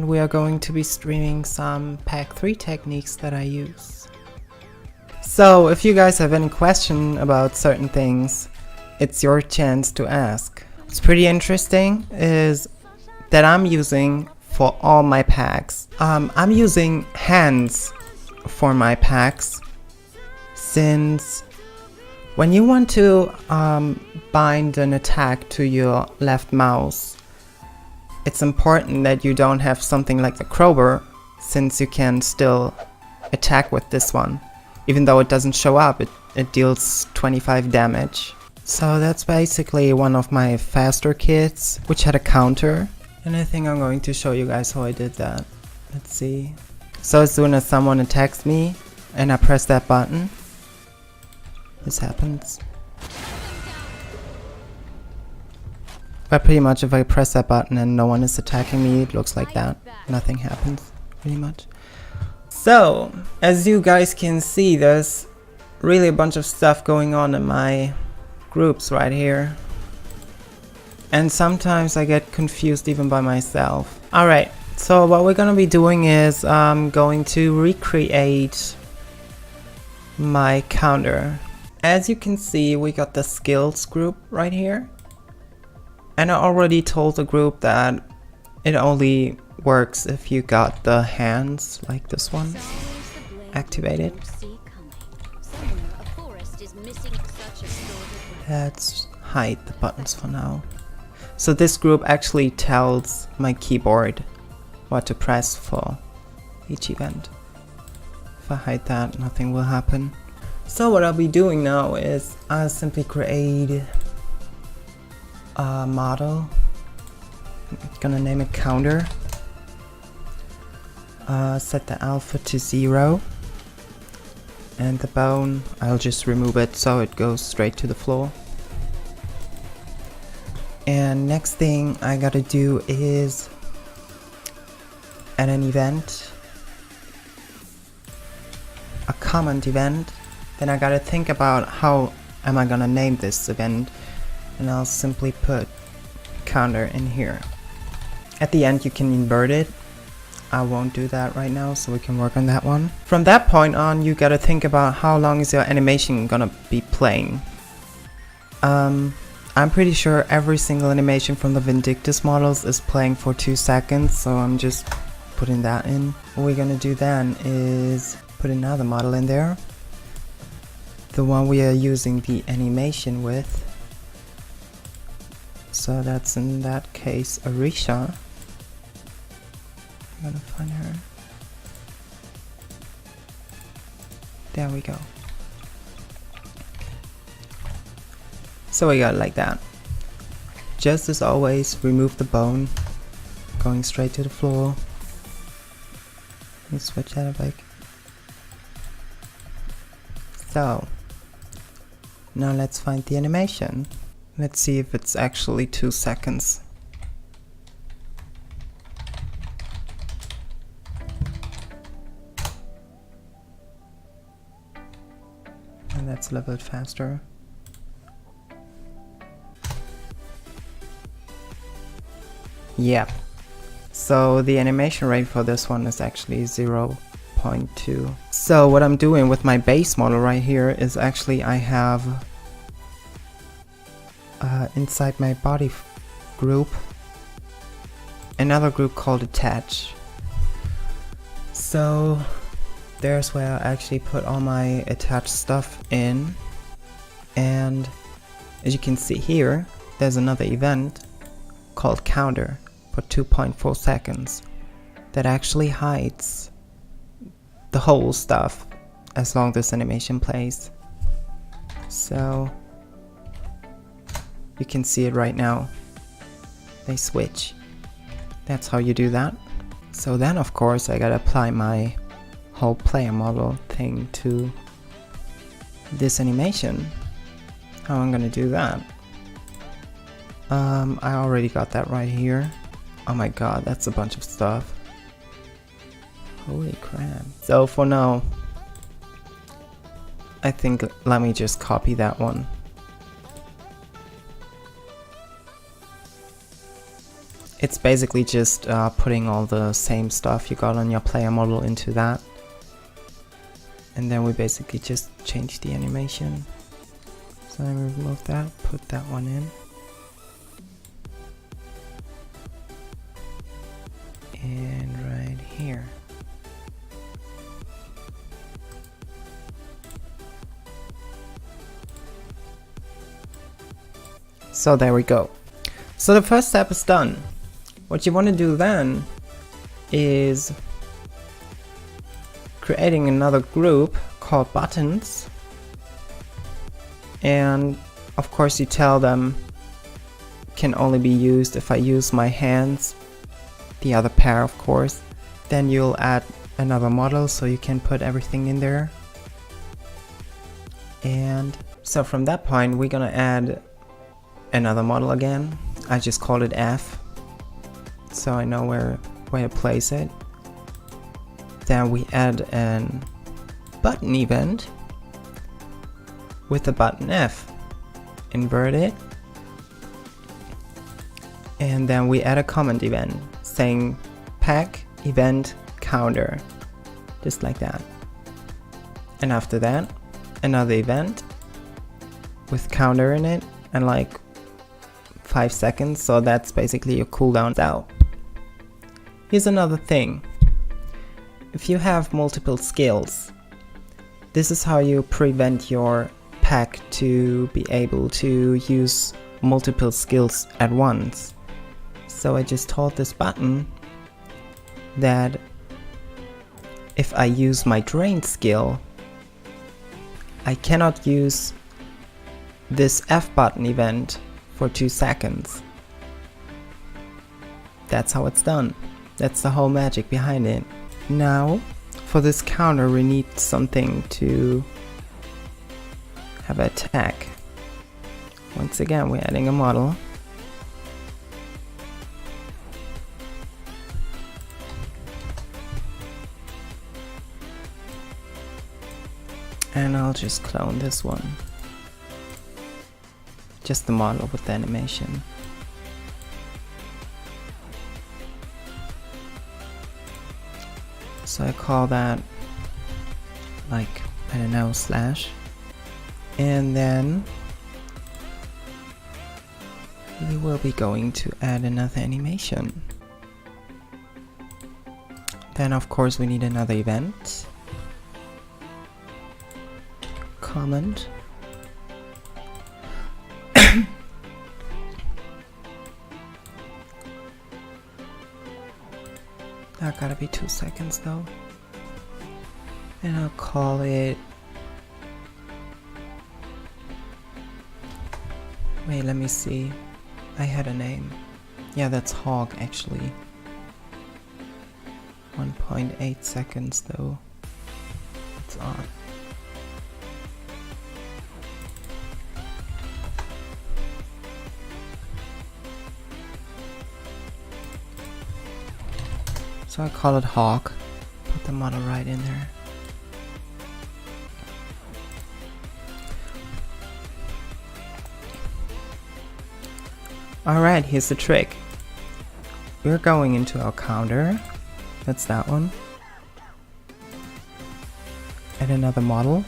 and we are going to be streaming some Pac3 techniques that I use. So if you guys have any question about certain things, it's your chance to ask. What's pretty interesting is that I'm using for all my packs. I'm using hands for my packs, since when you want to bind an attack to your left mouse, it's important that you don't have something like the crowbar, since you can still attack with this one. Even though it doesn't show up, it deals 25 damage. So that's basically one of my faster kits, which had a counter. And I think I'm going to show you guys how I did that. Let's see. So as soon as someone attacks me and I press that button, this happens. But pretty much if I press that button and no one is attacking me, it looks like that. Nothing happens, pretty much. So, as you guys can see, there's really a bunch of stuff going on in my groups right here. And sometimes I get confused even by myself. Alright, so what we're gonna be doing is I'm going to recreate my counter. As you can see, we got the skills group right here. And I already told the group that it only works if you got the hands, like this one, activated. Let's hide the buttons for now. So this group actually tells my keyboard what to press for each event. If I hide that, nothing will happen. So what I'll be doing now is I'll simply create a model. I'm gonna name it counter. Set the alpha to 0. And the bone, I'll just remove it so it goes straight to the floor. And next thing I gotta do is add an event, a comment event. Then I gotta think about how am I gonna name this event, and I'll simply put counter in here. At the end you can invert it. I won't do that right now, so we can work on that one. From that point on, you gotta think about how long is your animation gonna be playing. I'm pretty sure every single animation from the Vindictus models is playing for 2 seconds, so I'm just putting that in. What we're gonna do then is put another model in there. The one we are using the animation with. So that's in that case Arisha. I'm gonna find her. There we go. So we got it like that. Just as always, remove the bone, going straight to the floor. Let me switch that back. So, now let's find the animation. Let's see if it's actually 2 seconds. And that's a little bit faster. Yep. So the animation rate for this one is actually 0.2. So what I'm doing with my base model right here is actually I have inside my body group another group called attach. So there's where I actually put all my attached stuff in, and as you can see here, there's another event called counter for 2.4 seconds that actually hides the whole stuff as long as this animation plays. So you can see it right now. They switch. That's how you do that. So then of course I gotta apply my whole player model thing to this animation. How I'm gonna do that? I already got that right here. Oh my god, that's a bunch of stuff. Holy crap. So for now, I think let me just copy that one. It's basically just putting all the same stuff you got on your player model into that. And then we basically just change the animation. So I remove that, put that one in. And right here. So there we go. So the first step is done. What you want to do then is creating another group called buttons, and of course you tell them can only be used if I use my hands, the other pair of course. Then you'll add another model so you can put everything in there. And so from that point we're gonna add another model again. I just called it F so I know where to place it. Then we add an button event with the button F, invert it, and then we add a comment event saying pack event counter, just like that. And after that another event with counter in it and like 5 seconds, so that's basically your cooldown out. Here's another thing. If you have multiple skills, this is how you prevent your pack to be able to use multiple skills at once. So I just told this button that if I use my drain skill, I cannot use this F button event for 2 seconds. That's how it's done. That's the whole magic behind it. Now, for this counter we need something to have an attack. Once again, we're adding a model. And I'll just clone this one. Just the model with the animation. So I call that, like, I don't know, slash. And then we will be going to add another animation. Then of course we need another event. Comment. That gotta be 2 seconds though. And I'll call it... Wait, let me see. I had a name. Yeah, that's Hog actually. 1.8 seconds though. It's on. So I call it Hawk. Put the model right in there. Alright, here's the trick. We're going into our counter. That's that one. Add another model.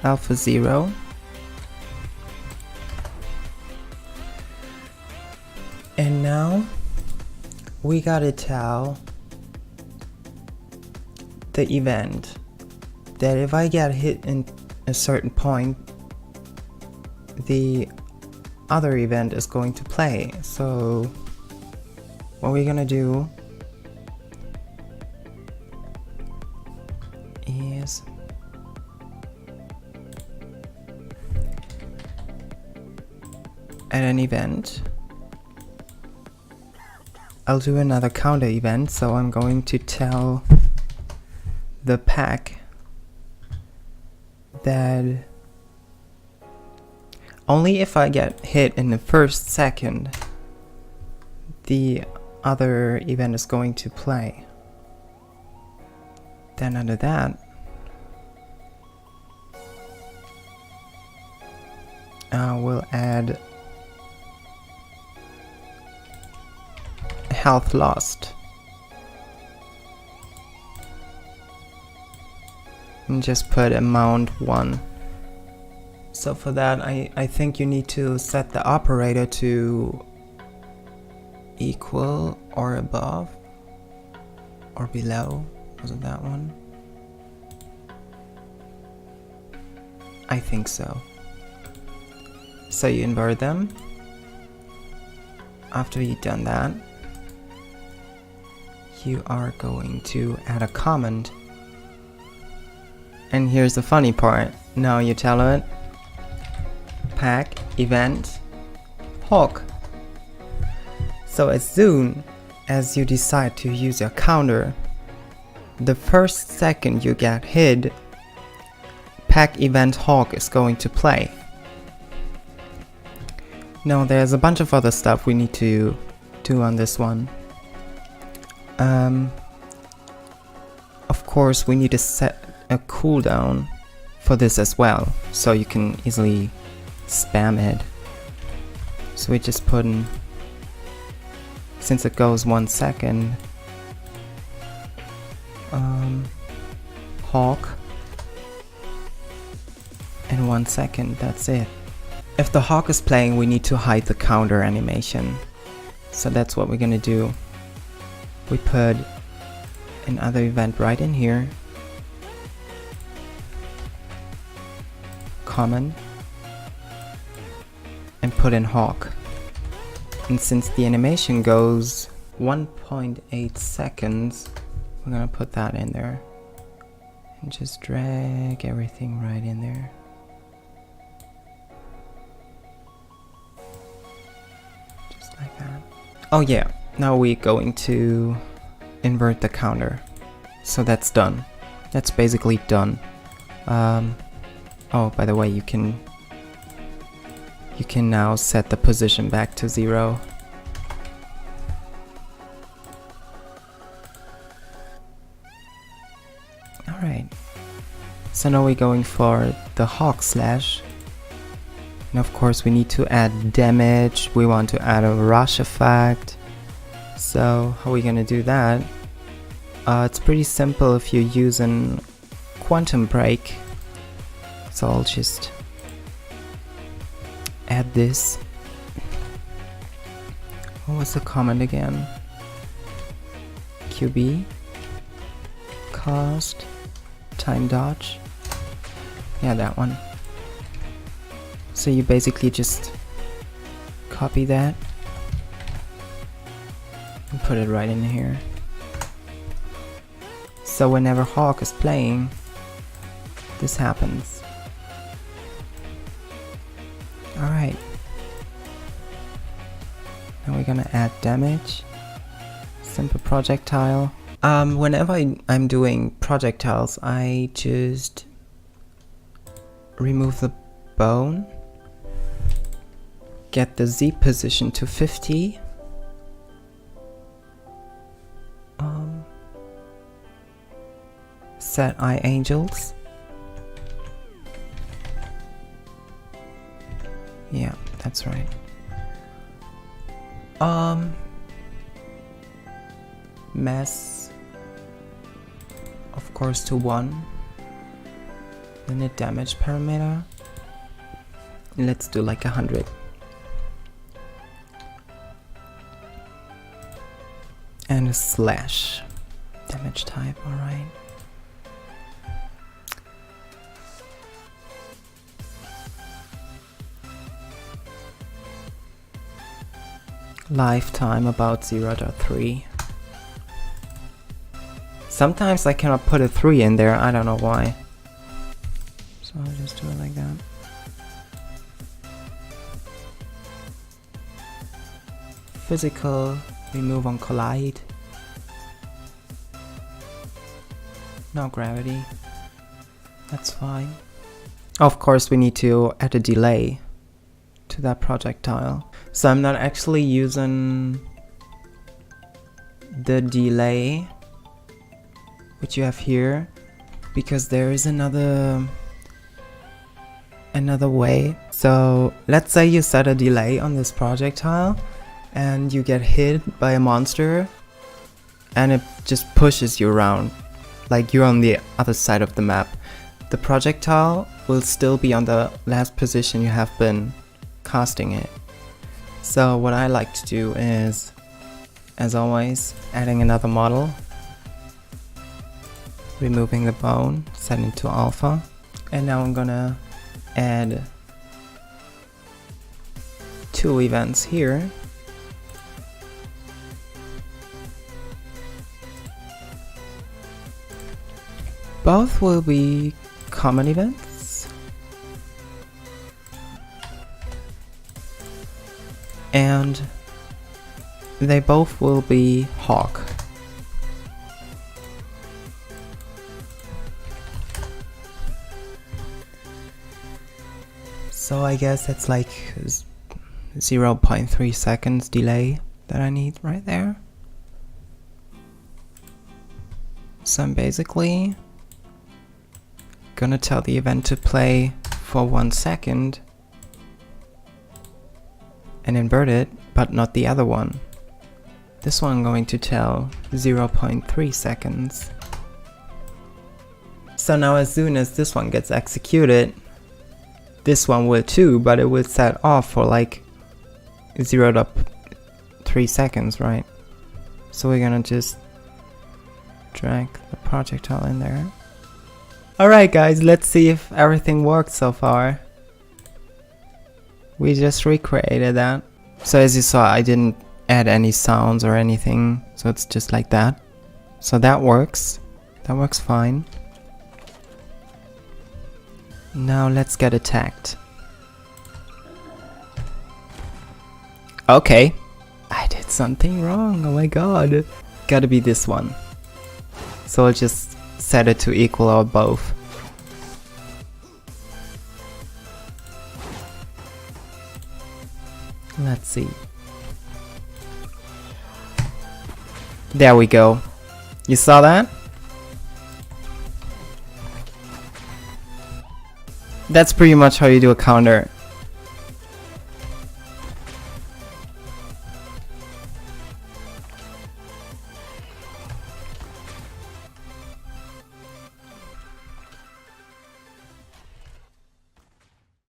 Alpha 0. And now we gotta tell the event that if I get hit in a certain point, the other event is going to play. So what we're gonna do is add an event. I'll do another counter event, so I'm going to tell the pack that only if I get hit in the first second, the other event is going to play. Then under that, We'll add health lost. And just put amount 1. So for that, I think you need to set the operator to equal or above or below. Was it that one? I think so. So you invert them. After you've done that, you are going to add a comment. And here's the funny part. Now you tell it pack event hawk. So as soon as you decide to use your counter, the first second you get hit, pack event hawk is going to play. Now there's a bunch of other stuff we need to do on this one. Of course we need to set a cooldown for this as well, so you can easily spam it. So we just put in, since it goes 1 second, hawk, and 1 second, that's it. If the hawk is playing, we need to hide the counter animation. So that's what we're gonna do. We put another event right in here. Common. And put in hawk. And since the animation goes 1.8 seconds, we're gonna put that in there. And just drag everything right in there. Just like that. Oh yeah, now we're going to invert the counter. So that's done. That's basically done. Oh, by the way, you can now set the position back to 0. Alright. So now we're going for the hawk slash. And of course we need to add damage. We want to add a rush effect. So how are we gonna do that? It's pretty simple if you're using quantum break. So I'll just add this. What was the command again? QB, cost, time dodge. Yeah, that one. So you basically just copy that and put it right in here. So whenever Hawk is playing, this happens. Alright. Now we're gonna add damage. Simple projectile. Whenever I'm doing projectiles, I just remove the bone, get the Z position to 50, set eye angels. Yeah, that's right. Mass, of course, to 1. Then a damage parameter. Let's do like 100. And a slash. Damage type, alright. Lifetime about 0.3. Sometimes I cannot put a 3 in there, I don't know why. So I'll just do it like that. Physical, remove on collide. No gravity. That's fine. Of course we need to add a delay to that projectile. So I'm not actually using the delay which you have here, because there is another another way. So let's say you set a delay on this projectile and you get hit by a monster and it just pushes you around, like you're on the other side of the map. The projectile will still be on the last position you have been casting it. So what I like to do is, as always, adding another model, removing the bone, setting to alpha, and now I'm gonna add 2 events here. Both will be common events, and they both will be Hawk. So I guess that's like 0.3 seconds delay that I need right there. So I'm basically gonna tell the event to play for 1 second and invert it, but not the other one. This one I'm going to tell 0.3 seconds. So now as soon as this one gets executed, this one will too, but it will set off for like 0.3 seconds, right? So we're gonna just drag the projectile in there. Alright guys, let's see if everything worked so far. We just recreated that. So as you saw, I didn't add any sounds or anything, so it's just like that. So that works. That works fine. Now let's get attacked. Okay. I did something wrong, oh my god. Gotta be this one. So I'll just set it to equal or both. Let's see. There we go. You saw that? That's pretty much how you do a counter.